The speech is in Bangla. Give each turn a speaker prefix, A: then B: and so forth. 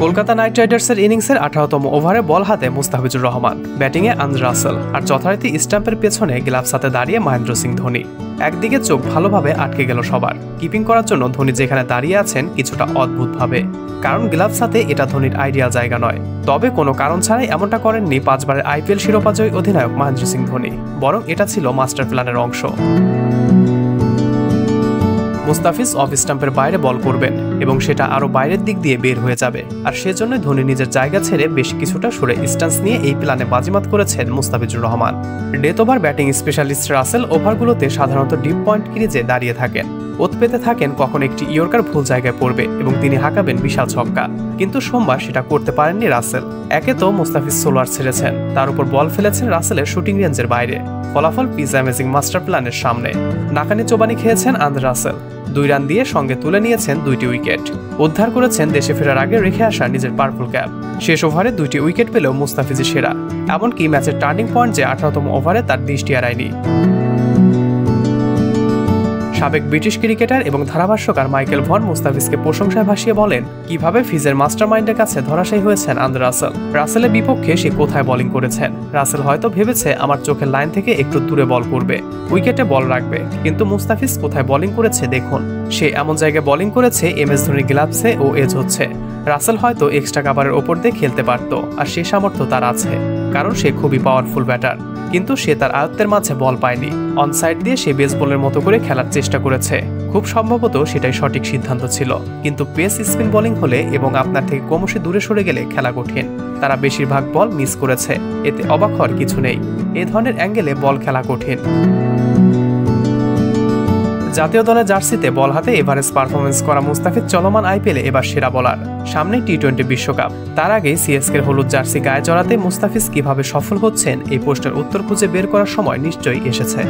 A: কলকাতা নাইট রাইডার্সের ইনিংসের 18তম ওভারে বল হাতে মুস্তাফিজুর রহমান, ব্যাটিংয়ে আন্দ্রে রাসেল, আর যথারীতি স্টাম্পের পেছনে গ্লাভস হাতে দাঁড়িয়ে মহেন্দ্র সিং ধোনি। একদিকে চোখ ভালোভাবে আটকে গেল সবার। কিপিং করার জন্য ধোনি যেখানে দাঁড়িয়ে আছেন কিছুটা অদ্ভুতভাবে, কারণ গ্লাভস হাতে এটা ধোনির আইডিয়াল জায়গা নয়। তবে কোনো কারণ ছাড়াই এমনটা করেননি 5 বারের আইপিএল শিরোপাজয়ী অধিনায়ক মহেন্দ্র সিং ধোনি, বরং এটা ছিল মাস্টার প্ল্যানের অংশ। মুস্তাফিজ অফ স্টাম্পের বাইরে বল করবেন এবং সেটা আরও বাইরের দিক দিয়ে বের হয়ে যাবে, আর সেজন্য ধোনি নিজের জায়গা ছেড়ে বেশ কিছুটা সরে স্ট্যান্স নিয়ে এই প্ল্যানে বাজিমাত করেছেন Mustafizur Rahman. Death over batting specialist Russell ওভারগুলোতে সাধারণত ডিপ পয়েন্ট ক্রিজে দাঁড়িয়ে থাকেন, ওত পেতে থাকেন কখন একটি ইয়র্কার ভুল জায়গায় পড়বে এবং তিনি হাঁকাবেন বিশাল ছক্কা। কিন্তু সোমবার সেটা করতে পারেননি রাসেল। একে তো মুস্তাফিজ সোলার ছেড়েছেন, তার উপর বল ফেলেছেন রাসেলের শুটিং রেঞ্জের বাইরে। ফলাফল পিজ অ্যামেজিং মাস্টার প্ল্যানের সামনে। নাকানি চোবানি খেয়েছেন আন্দ্রে রাসেল। 2 রান দিয়ে সঙ্গে তুলে নিয়েছেন 2টি উইকেট। উদ্ধার করেছেন দেশে ফেরার আগে রেখে আসা নিজের পার্পল ক্যাপ। শেষ ওভারে 2টি উইকেট পেলেও মুস্তাফিজই সেরা। এমনকি ম্যাচের টার্নিং পয়েন্ট যে 18তম ওভারে তার দৃষ্টি এড়ায়নি। সাবেক ব্রিটিশ ক্রিকেটার এবং ধারাভাষ্যকার মাইকেল ভন মুস্তাফিজকে প্রশংসায় ভাসিয়ে বলেন কিভাবে ফিজের মাস্টারমাইন্ডের কাছে ধরাশায়ী হয়েছেন আন্দ্রে রাসেল। রাসেলের বিপক্ষে সে কোথায় বোলিং করেছেন। রাসেল হয়তো ভেবেছে আমার চোখের লাইন থেকে একটু দূরে বল করবে, উইকেটে বল রাখবে, কিন্তু মুস্তাফিজ কোথায় বোলিং করেছে দেখুন। সে এমন জায়গায় বোলিং করেছে এমএস ধোনির গ্লাভসে ও এজ হচ্ছে। রাসেল হয়তো এক্সট্রা কাভারের ওপর দিয়ে খেলতে পারত, আর সে সামর্থ্য তার আছে, কারণ সে খুবই পাওয়ারফুল ব্যাটার। কিন্তু সে তার আয়ত্তের মাঝে বল পায়নি। অন সাইড দিয়ে সে বেসবলের মতো করে খেলার চেষ্টা করেছে। খুব সম্ভবত সেটাই সঠিক সিদ্ধান্ত ছিল, কিন্তু পেস স্পিন বোলিং হলে এবং আপনার থেকে ক্রমশ দূরে সরে গেলে খেলা কঠিন। তারা বেশিরভাগ বল মিস করেছে, এতে অবাক হওয়ার কিছু নেই। এ ধরনের অ্যাঙ্গেলে বল খেলা কঠিন। জাতীয় দলের জার্সিতে বল হাতে এভারেস্ট পারফরমেন্স করা মুস্তাফিজ চলমান আইপিএলে এবার সেরা বোলার। সামনে টি-20 বিশ্বকাপ। তার আগে সিএসকের হলুদ জার্সি গায়ে জড়াতে মুস্তাফিজ কিভাবে সফল হচ্ছেন এই প্রশ্নের উত্তর খুঁজে বের করার সময় নিশ্চয়ই এসেছে।